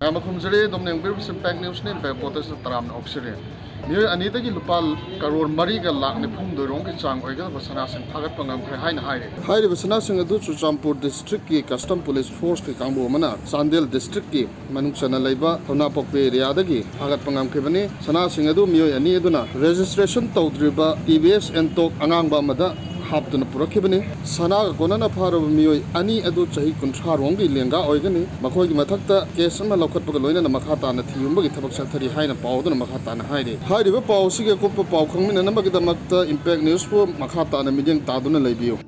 Tama kumsari dom neng bir impact news ni be potas taram oxire. Niyo anita ki lupal karor mari ka lak ni phum dorong ki chang oiga basana sing phagat pangam khre haina haire. Haire basana sing adu Chuchampur district ki custom police force ki kangbu mana Chandel district ki manung sana laiba thona pokpe area dagi phagat pangam khebani sana sing adu miyo ani aduna registration tawdriba TBS entok angang ba mada haptuna purakibani sana konana pharo miyo ani adu chahi kunthra rongi lenga oigani makhoi gi mathakta case ma lokhatpa loina na makhata na thiyumba gi thabak sathari haina pawduna makhata na haire haire ba paw sige ko paw khangmina na magi damakta impact news po makhata na mideng taduna leibiyo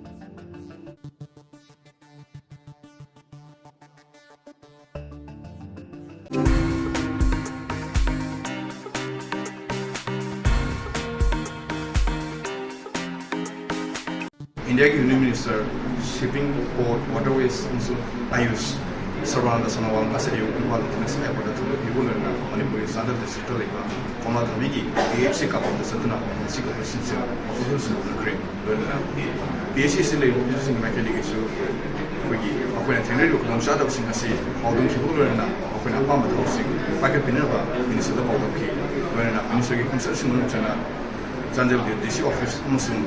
India की union minister shipping port waterways AYUSH Sarbananda Sonowal मासेरियो इनवाल national airport through इबुलना Manipuri Sadar district लेगा कोमा धमी की AFC का point सतना सिको प्रेसिडेंट ऑफिसर्स ग्रेड लेना एएफसी से ले यूजिंग मैकेनिक इशू कोई अकोना थेनरी को नमशा दब सिंह से हाउडुम इबुलना अकोना पाम दब सिंह पैकेट पिनरबा मिनिस्टर पाउडर की लेना मिनिस्टर की कंसल्टेशन में चना Chandel के डीसी ऑफिस मुस्लिम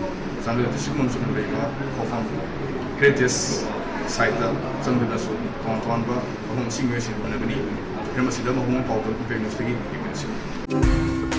Chandel district municipal level kofam greatest site da Chandel da so kontuan ba hong singwe sin banabani hema sida mo hong pawdo pe news lagi